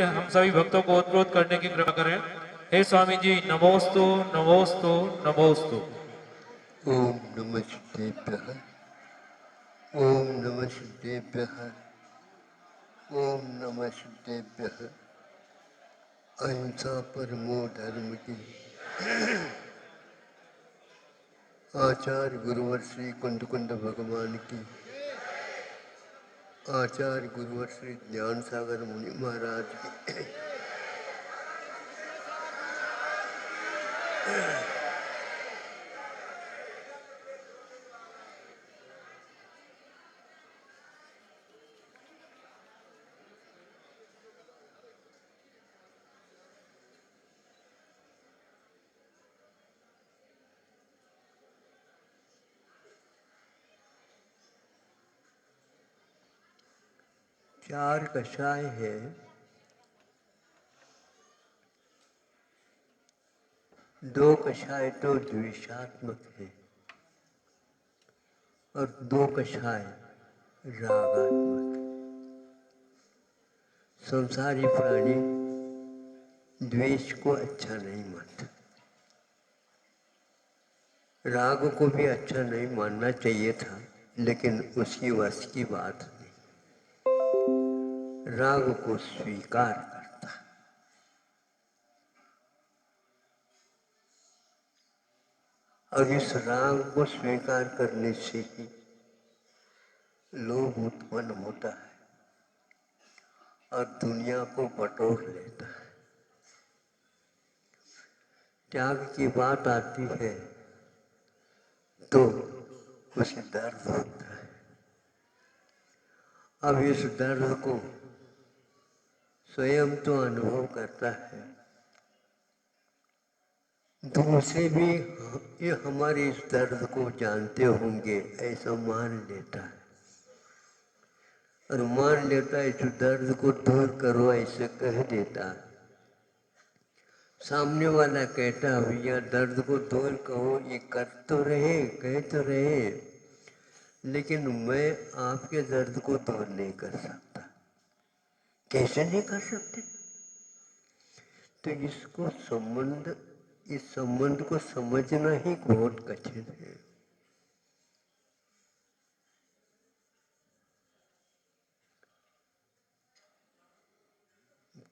हम सभी भक्तों को ओतप्रोत करने की कृपा करें। हे स्वामी जी, नमोस्तु नमोस्तु नमोस्तु। ओम नमः शिवाय। ओम नमः शिवाय। ओम नमः शिवाय। अहिंसा परमो धर्म की। आचार्य गुरुवर श्री कुंद कुंद भगवान की। आचार्य गुरुवर श्री ज्ञान सागर मुनि महाराज की। चार कषाय है। दो कषाय तो द्वेषात्मक है और दो कषाय रागात्मक। संसारी प्राणी द्वेष को अच्छा नहीं मानता, राग को भी अच्छा नहीं मानना चाहिए था, लेकिन उसकी वश की बात नहीं। राग को स्वीकार करता। और इस राग को स्वीकार करने से ही लोभ उत्पन्न होता है और दुनिया को बटोर लेता है। त्याग की बात आती है तो कुछ दर्द होता है। अब इस दर्द को स्वयं तो अनुभव करता है, दूसरे भी ये हमारे इस दर्द को जानते होंगे ऐसा मान लेता है और मान लेता है इस दर्द को दूर करो ऐसे कह देता है। सामने वाला कहता भैया दर्द को दूर कहो, ये कर तो रहे कह तो रहे, लेकिन मैं आपके दर्द को दूर नहीं कर सकता। कैसे नहीं कर सकते? तो इसको संबंध, इस संबंध को समझना ही बहुत कठिन है।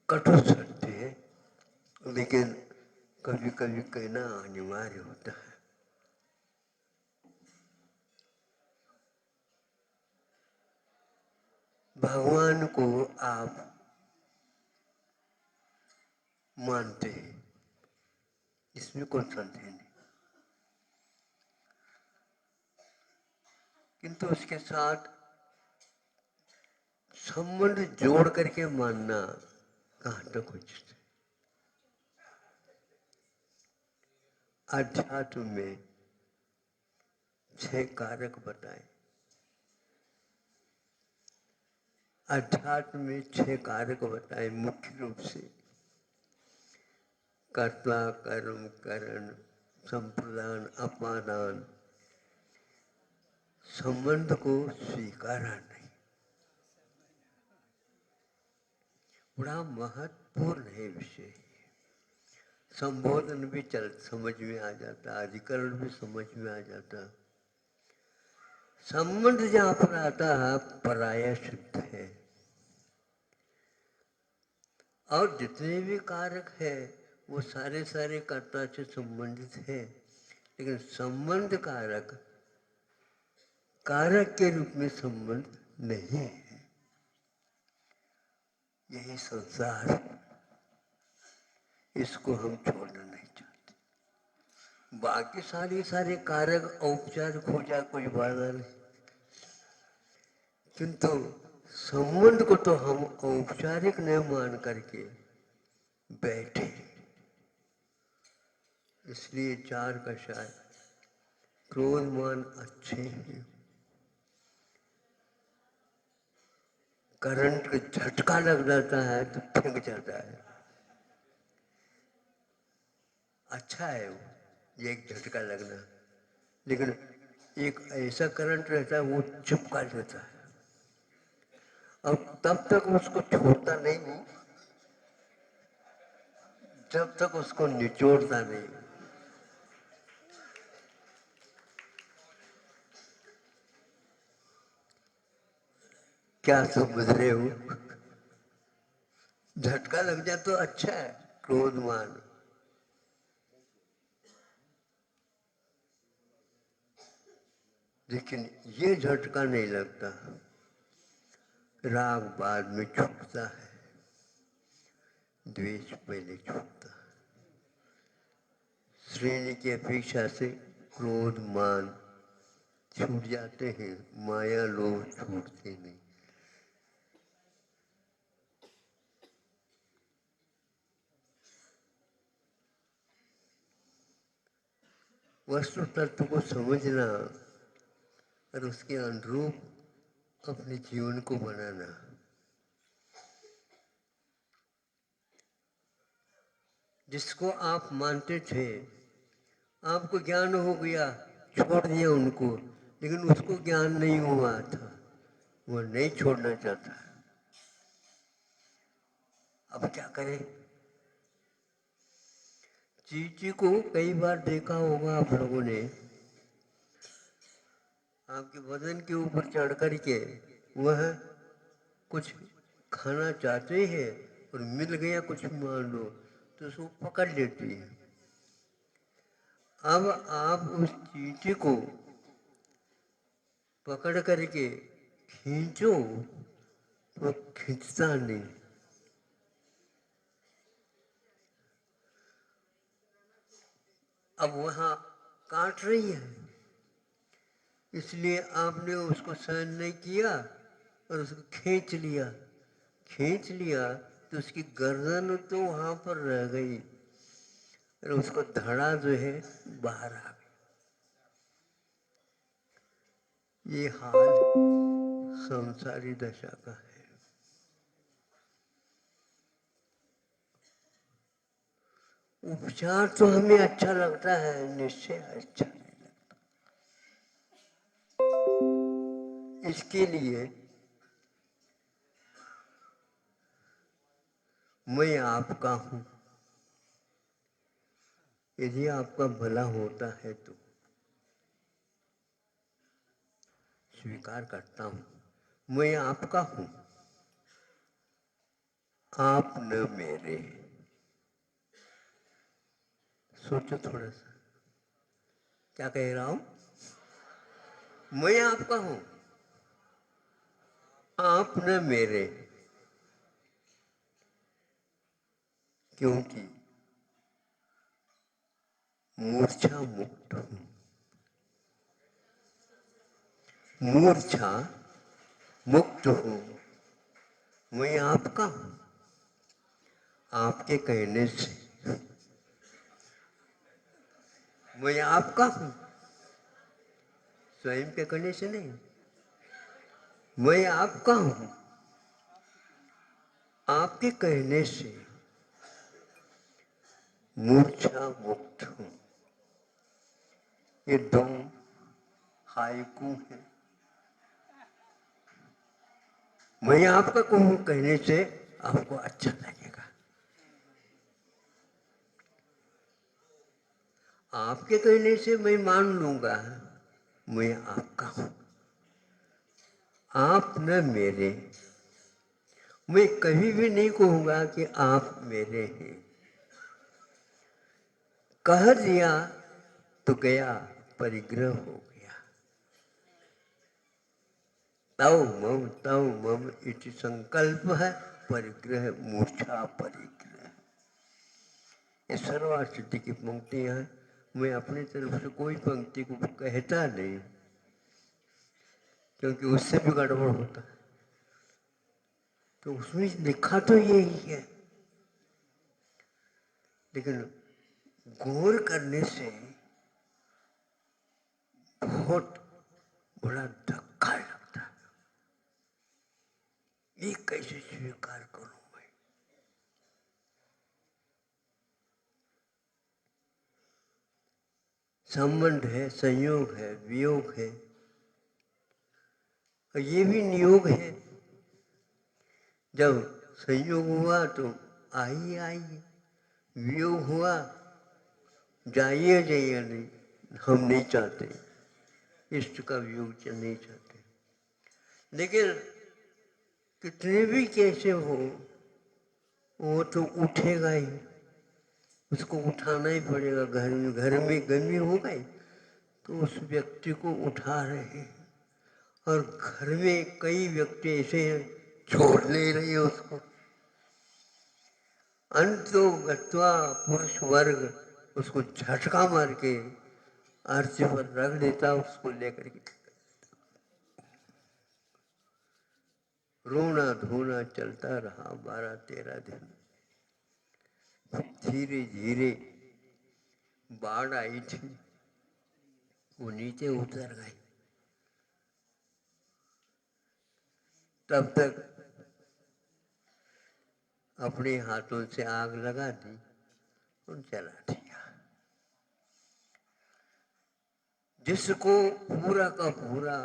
कठोर सत्य है, लेकिन कभी कभी कहना अनिवार्य होता है। भगवान को आप मानते हैं, इसमें कोई संदेह नहीं, किंतु उसके साथ संबंध जोड़ करके मानना कहाँ तक उचित है। अध्यात्म में 6 कारक बताए। अध्यात्म में 6 कारक बताए मुख्य रूप से कर्ता, कर्म, करण, संप्रदान, अपादान। संबंध को स्वीकारा नहीं, बड़ा महत्वपूर्ण है विषय। संबोधन भी समझ में आ जाता, अधिकरण भी समझ में आ जाता। संबंध जहाँ पर आता है पराया शुद्ध है, और जितने भी कारक है वो सारे सारे कर्ता से संबंधित है, लेकिन संबंध कारक कारक के रूप में संबंध नहीं है। यही संसार, इसको हम छोड़ना नहीं चाहते। बाकी सारे कारक औपचारिक हो जाए कोई बाधा नहीं, किंतु संबंध को तो हम औपचारिक नहीं मान करके बैठे। इसलिए 4 कषाय। क्रोध मान अच्छे हैं, करंट का झटका लग जाता है तो फेंक जाता है, अच्छा है वो, ये एक झटका लगना। लेकिन एक ऐसा करंट रहता है वो चिपका देता है और तब तक उसको छोड़ता नहीं हूँ जब तक उसको निचोड़ता नहीं। क्या समझ रहे हो? झटका लग जाए तो अच्छा है, क्रोधमान। लेकिन ये झटका नहीं लगता। राग बाद में छूटता है, द्वेष पहले छूटता है। श्रेणी की अपेक्षा से क्रोध मान छूट जाते हैं, माया लोभ छूटते नहीं। वस्तु तत्व को समझना और उसके अनुरूप अपने जीवन को बनाना। जिसको आप मानते थे, आपको ज्ञान हो गया, छोड़ दिया उनको, लेकिन उसको ज्ञान नहीं हुआ था, वो नहीं छोड़ना चाहता। अब क्या करें? चींटी को कई बार देखा होगा आप लोगों ने, आपके बदन के ऊपर चढ़ कर के वह कुछ खाना चाहते हैं और मिल गया कुछ मान लो तो उसको पकड़ लेती है। अब आप उस चींटी को पकड़ करके खींचो तो खींचता नहीं। अब वहाँ काट रही है, इसलिए आपने उसको सहन नहीं किया और उसको खींच लिया। खींच लिया तो उसकी गर्दन तो वहाँ पर रह गई और उसको धड़ा जो है बाहर आ गया। ये हाल संसारी दशा का है। उपचार तो हमें अच्छा लगता है, निश्चय अच्छा नहीं लगता। इसके लिए मैं आपका हूं, यदि आपका भला होता है तो स्वीकार करता हूं। मैं आपका हूं, आप न मेरे। सोचो थोड़ा सा, क्या कह रहा हूं? मैं आपका हूं, आप न मेरे। क्योंकि मूर्छा मुक्त हूं। मूर्छा मुक्त हूं। मैं आपका हूं, आपके कहने से। मैं आपका हूं, स्वयं के कहने से नहीं। मैं आपका हूं, आपके कहने से मूर्छा मुक्त हूं। ये दो हाइकू है। मैं आपका कहूं कहने से आपको अच्छा लगेगा। आपके कहने से मैं मान लूंगा मैं आपका हूं, आप न मेरे। मैं कभी भी नहीं कहूंगा कि आप मेरे हैं। कह दिया तो गया, परिग्रह हो गया। तव मम इति संकल्प है, परिग्रह मूर्छा परिग्रह। ये सर्वासिद्धि की पंक्तियां हैं। मैं अपनी तरफ से कोई पंक्ति को कहता नहीं, क्योंकि उससे भी गड़बड़ होता है। तो उसमें लिखा तो यही है, लेकिन गौर करने से बहुत बड़ा धक्का लगता है। ये कैसे स्वीकार करूं मैं? संबंध है, संयोग है, वियोग है, और ये भी नियोग है। जब संयोग हुआ तो आई, वियोग हुआ, जाइए जाइए नहीं, हम नहीं चाहते, इष्ट का वियोग नहीं चाहते। लेकिन कितने भी कैसे हो, वो तो उठेगा ही, उसको उठाना ही पड़ेगा। घर में गर्मी हो गई तो उस व्यक्ति को उठा रहे हैं, और घर में कई व्यक्ति ऐसे हैं छोड़ नहीं रहे उसको। अंतो गत्वा पुरुष वर्ग उसको झटका मार के आरती पर रख देता, उसको लेकर के रोना धोना चलता रहा 12-13 दिन। धीरे धीरे बाढ़ आई थी, वो नीचे उतर गई। तब तक अपने हाथों से आग लगा दी और जला दिया। जिसको पूरा का पूरा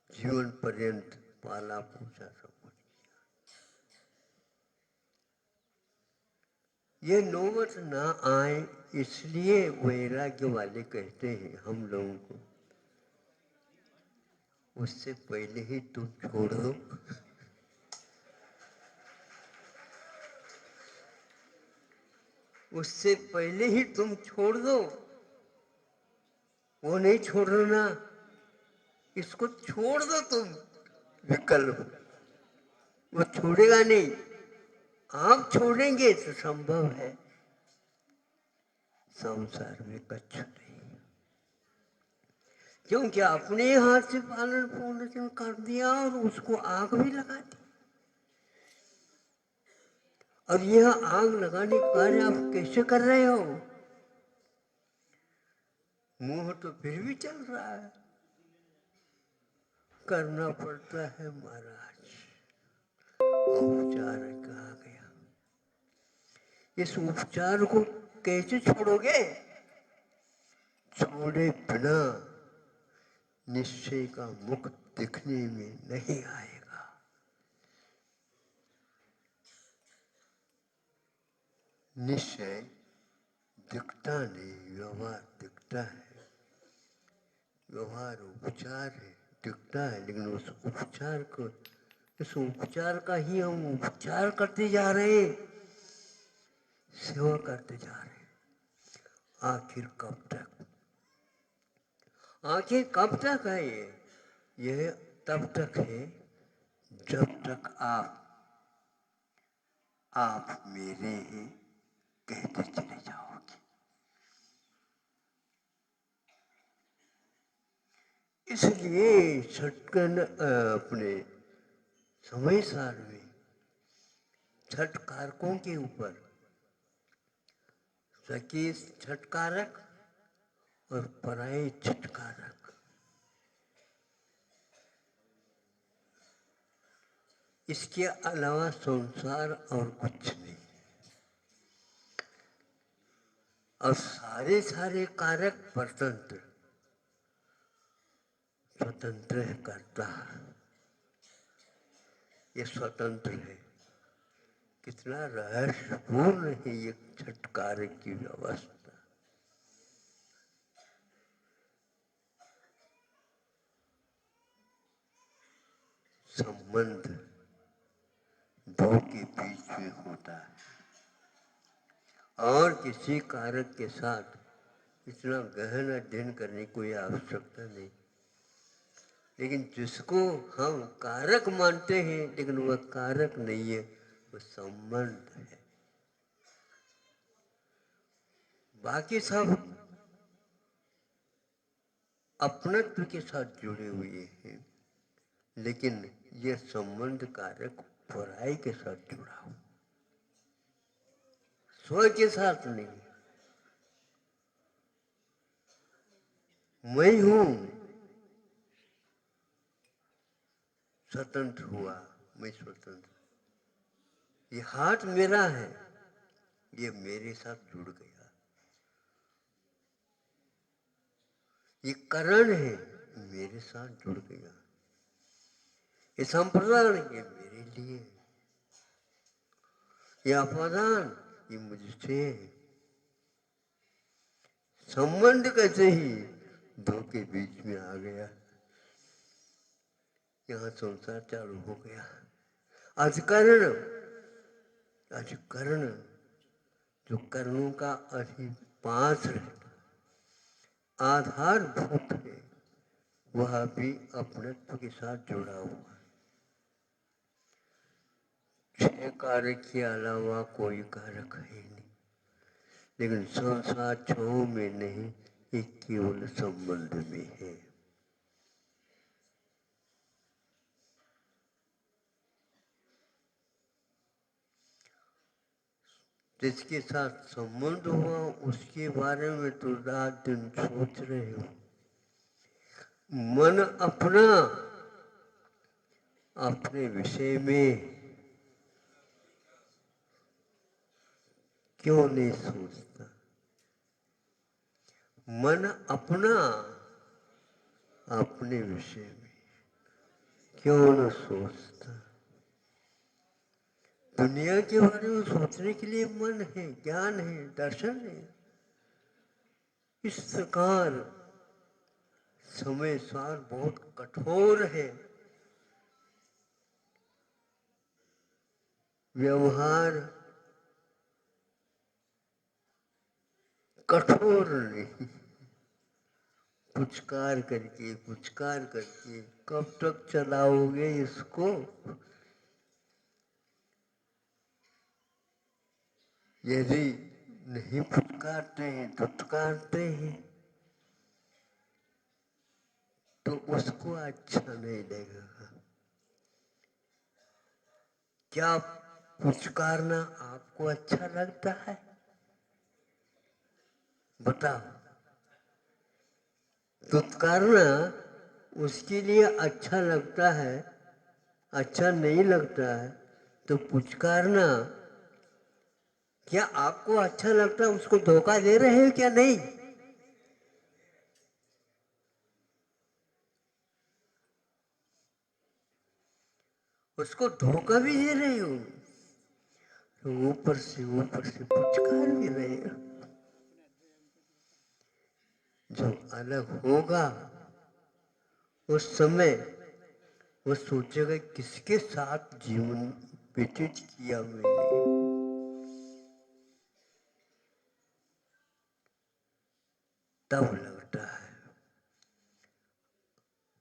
जीवन पर्यंत पाला पोसा सब कुछ, ये नौबत ना आए इसलिए वैराग्य वाले कहते हैं हम लोगों को, उससे पहले ही तुम छोड़ दो। उससे पहले ही तुम छोड़ दो। वो नहीं छोड़ना, इसको छोड़ दो तुम। विकल्प, वो छोड़ेगा नहीं। आप छोड़ेंगे तो संभव है, संसार में कच्छ नहीं, क्योंकि अपने हाथ से पालन पोषण कर दिया और उसको आग भी लगा दी। और यह आग लगाने का कार्य आप कैसे कर रहे हो? मुंह तो फिर भी चल रहा है, करना पड़ता है महाराज। उपचार कहा गया, इस उपचार को कैसे छोड़ोगे? छोड़े बिना निश्चय का मुख दिखने में नहीं आएगा। निश्चय दिखता नहीं, व्यवहार दिखता है। व्यवहार उपचार है, दिखता है, लेकिन उस उपचार को, इस उपचार का ही हम उपचार करते जा रहे हैं, सेवा करते जा रहे हैं। आखिर कब तक? आखिर कब तक है ये? यह तब तक है जब तक आप मेरे हैं कहते चले जाओगे। इसलिए छठकन अपने समय सार में छठ कारकों के ऊपर सखी छठकारक और पराये छठकारक, इसके अलावा संसार और कुछ नहीं। और सारे कारक परतंत्र, स्वतंत्र है करता, ये स्वतंत्र है। कितना रहस्यपूर्ण है ये छठ कारक की व्यवस्था। संबंध दो के बीच में होता है, और किसी कारक के साथ इतना गहन अध्ययन करने की कोई आवश्यकता नहीं। लेकिन जिसको हम कारक मानते हैं, लेकिन वह कारक नहीं है, वह संबंध है। बाकी सब अपनत्व के साथ जुड़े हुए हैं, लेकिन यह संबंध कारक पराई के साथ जुड़ा हो, स्व के साथ नहीं। मैं हूं, स्वतंत्र हुआ, मैं स्वतंत्र। ये हाथ मेरा है, ये मेरे साथ जुड़ गया। ये करण है, मेरे साथ जुड़ गया। ये संप्रदान, ये मेरे लिए। ये अपादान, कि मुझसे संबंध कैसे ही दो के बीच में आ गया, यहाँ संसार चालू हो गया। अधिकरण, अधिकरण जो कर्णों का अधिपास है, आधारभूत है, वह भी अपनत्व के साथ जुड़ा हुआ है। 6 कारक के अलावा कोई कारक है नहीं, लेकिन संसार 6 में नहीं, ये केवल संबंध में है। जिसके साथ संबंध हुआ उसके बारे में तो रात दिन सोच रहे हो। मन अपना अपने विषय में क्यों नहीं सोचता? मन अपना अपने विषय में क्यों न सोचता? दुनिया के बारे में सोचने के लिए मन है, ज्ञान है, दर्शन है। इस प्रकार समय सार बहुत कठोर है, व्यवहार कठोर नहीं, पुचकार करके पुचकार करके कब तक चलाओगे इसको? यदि नहीं फुटकारते हैं, धुतकारते हैं, तो उसको अच्छा नहीं लगेगा। क्या पुचकारना आपको अच्छा लगता है? बताओ। धुतकारना उसके लिए अच्छा लगता है, अच्छा नहीं लगता है, तो पुचकारना क्या आपको अच्छा लगता है? उसको धोखा दे रहे हो क्या? नहीं। उसको धोखा भी दे रहे हो, तो ऊपर से पुचकार भी रहे हो। जो अलग होगा उस समय वो सोचेगा किसके साथ जीवन व्यतीत किया मैंने। तब लगता है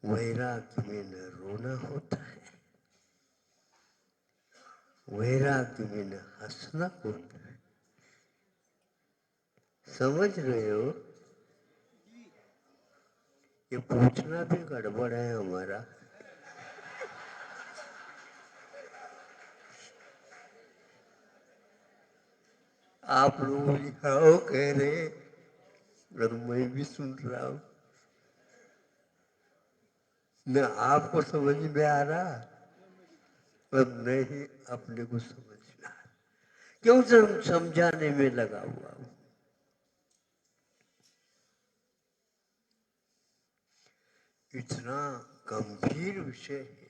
वैराग्य में न रोना होता है, वैराग्य में न हंसना होता है। समझ रहे हो? ये पूछना भी गड़बड़ है हमारा। आप लोग हाँ कह रहे और मैं भी सुन रहा हूं, न आपको समझ में आ रहा और नहीं अपने को समझना। क्यों समझाने में लगा हुआ हूं? इतना गंभीर विषय है,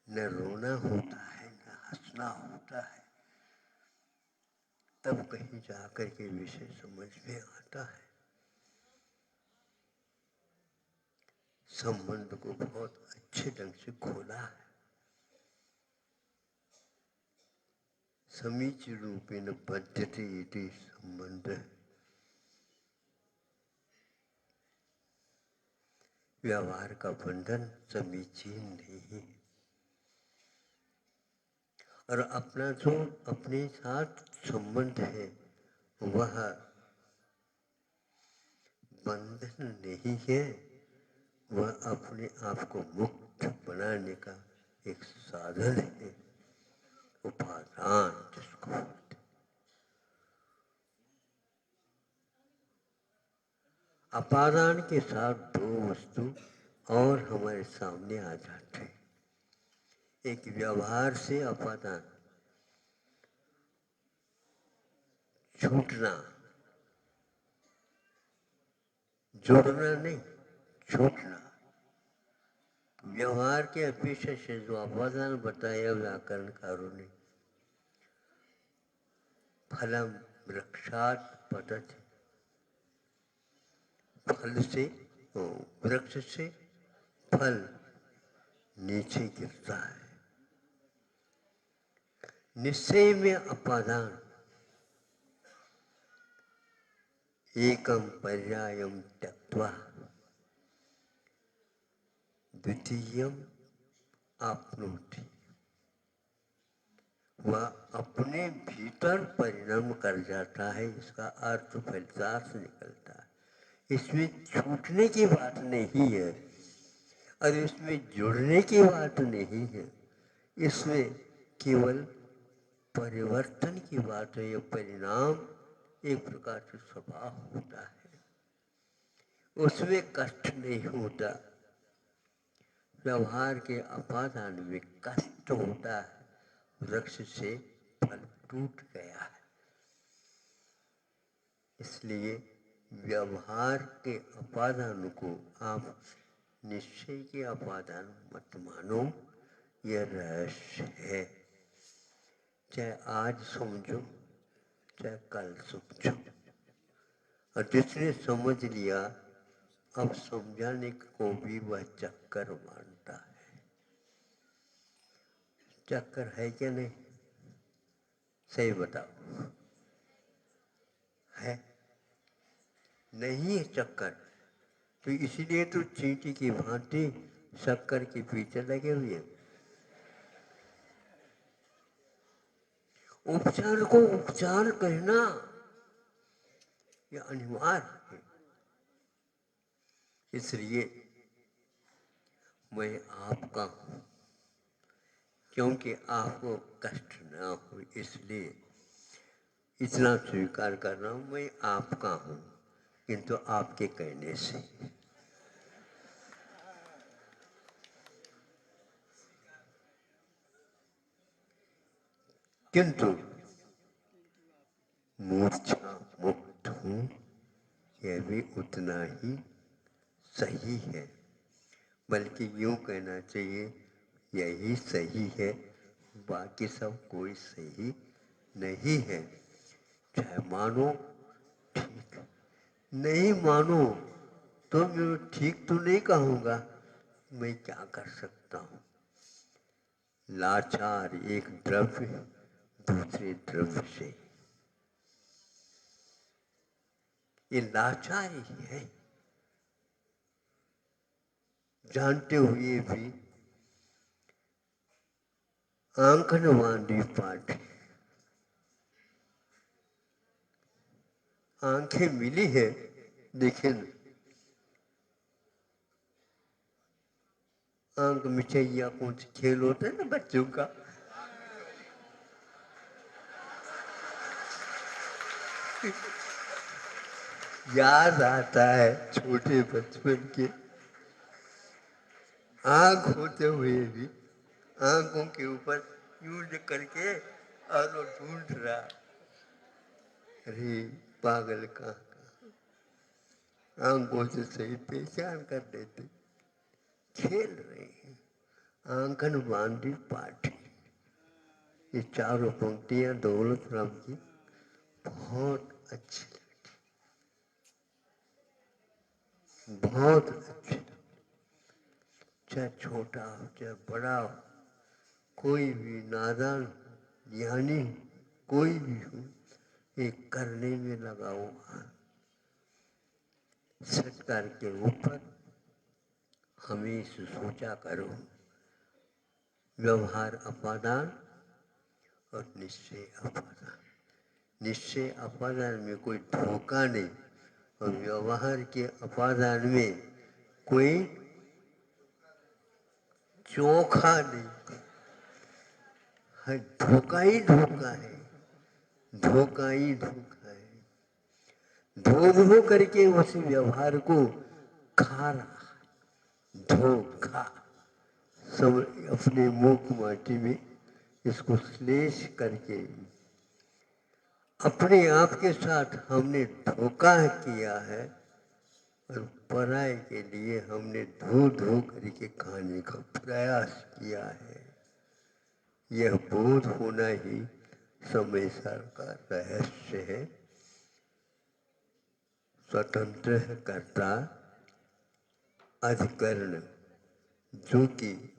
न रोना होता है न हंसना होता है। तब कहीं जाकर के विषय समझ में आता है। संबंध को बहुत अच्छे ढंग से खोला है। समीचीन रूपेण बध्यते इति संबंध। व्यवहार का बंधन समीचीन नहीं है। और अपना जो अपने साथ संबंध है वह बंधन नहीं है, वह अपने आप को मुक्त बनाने का एक साधन है, उपादान जिसको बोलते। अपादान के साथ दो वस्तु और हमारे सामने आ जाते हैं। एक व्यवहार से अपादान, छूटना, जोड़ना नहीं, छूटना। व्यवहार के अपेक्षा से जो अपादान बताया व्याकरणकारों ने, फलम वृक्षात पतति, फल से वृक्ष से फल नीचे गिरता है। निश्चय में अपादान एकम पर्यायम त्यक्त्वा द्वितीयम आपनोति, वह अपने भीतर परिणाम कर जाता है। इसका अर्थ फलितार्थ निकलता है। इसमें छूटने की बात नहीं है और इसमें जुड़ने की बात नहीं है। इसमें केवल परिवर्तन की बात है। यह परिणाम एक प्रकार से स्वभाव होता है, उसमें कष्ट नहीं होता। व्यवहार के अपादान में कष्ट होता है। वृक्ष से फल टूट गया है। इसलिए व्यवहार के अपादान को आप निश्चय के अपादान मत मानो। यह रहस्य है। चाहे आज समझो चाहे कल समझो। और जिसने समझ लिया, अब समझाने को भी वह चक्कर मानता है। चक्कर है क्या नहीं? सही बताओ, है? नहीं है चक्कर, तो इसलिए तो चींटी की भांति शक्कर के पीछे लगे हुए। उपचार को उपचार कहना यह अनिवार्य है। इसलिए मैं आपका हूँ, क्योंकि आपको कष्ट ना हो, इसलिए इतना स्वीकार कर रहा हूँ। मैं आपका हूँ, किंतु आपके कहने से। किंतु मूर्छा मुक्त हूँ, यह भी उतना ही सही है। बल्कि यूँ कहना चाहिए, यही सही है, बाकी सब कोई सही नहीं है। चाहे मानो ठीक, नहीं मानो तो मैं ठीक तो नहीं कहूँगा। मैं क्या कर सकता हूँ? लाचार एक द्रव्य दूसरे द्रव्य से, ये लाचारी है। जानते हुए भी आंखन बांधी पाठ, आंखें मिली है लेकिन आंख मिचैया कौन सी खेल होता है ना बच्चों का, याद आता है छोटे बचपन के। आंख होते हुए भी आंखों के ऊपर यूं करके और वो ढूंढ रहा, अरे पागल कहाँ आंखों से सही पहचान कर देते। खेल रहे हैं। आंखन बांधी पाठी, ये चारों पंक्तियां दौलत राम की बहुत अच्छी लगती, बहुत अच्छी। चाहे छोटा हो चाहे बड़ा हो, कोई भी नादान ज्ञानी कोई भी हो, एक करने में लगा हुआ। सत्कार के ऊपर हमेशा सोचा करो। व्यवहार अपादान और निश्चय अपादान। निश्चय अपादान में कोई धोखा नहीं और व्यवहार के अपादान में कोई चोखा नहीं है। धोखा ही धोखा है, धोखा ही धोखा है। धो धो करके उस व्यवहार को खा रहा, धोखा सब अपने मुख माटी में इसको श्लेष करके अपने आप के साथ हमने धोखा किया है। और पराये के लिए हमने धो धो करके खाने का प्रयास किया है। यह बोध होना ही समय सार का रहस्य है। स्वतंत्र कर्ता अधिकरण, जो कि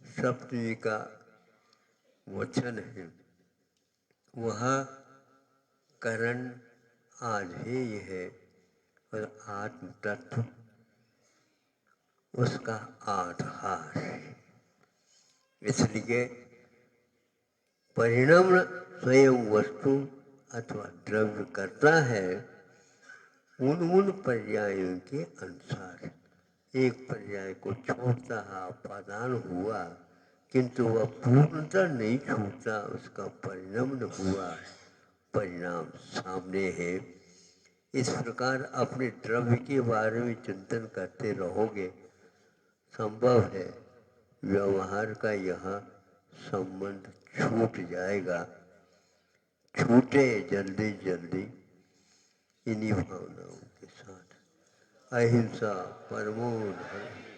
सप्तमी का वचन है, वह करण आधेय है और आत्म तत्व उसका आधार है। इसलिए परिणाम स्वयं वस्तु अथवा द्रव्य करता है उन पर्यायों के अनुसार। एक पर्याय को छोड़ता अपादान हुआ, किंतु वह पूर्णतः नहीं छूटता, उसका परिणाम न हुआ, परिणाम सामने है। इस प्रकार अपने द्रव्य के बारे में चिंतन करते रहोगे, संभव है व्यवहार का यह संबंध छूट जाएगा। छूटे जल्दी जल्दी इन्हीं भावनाओं के साथ। अहिंसा परमो धर्म।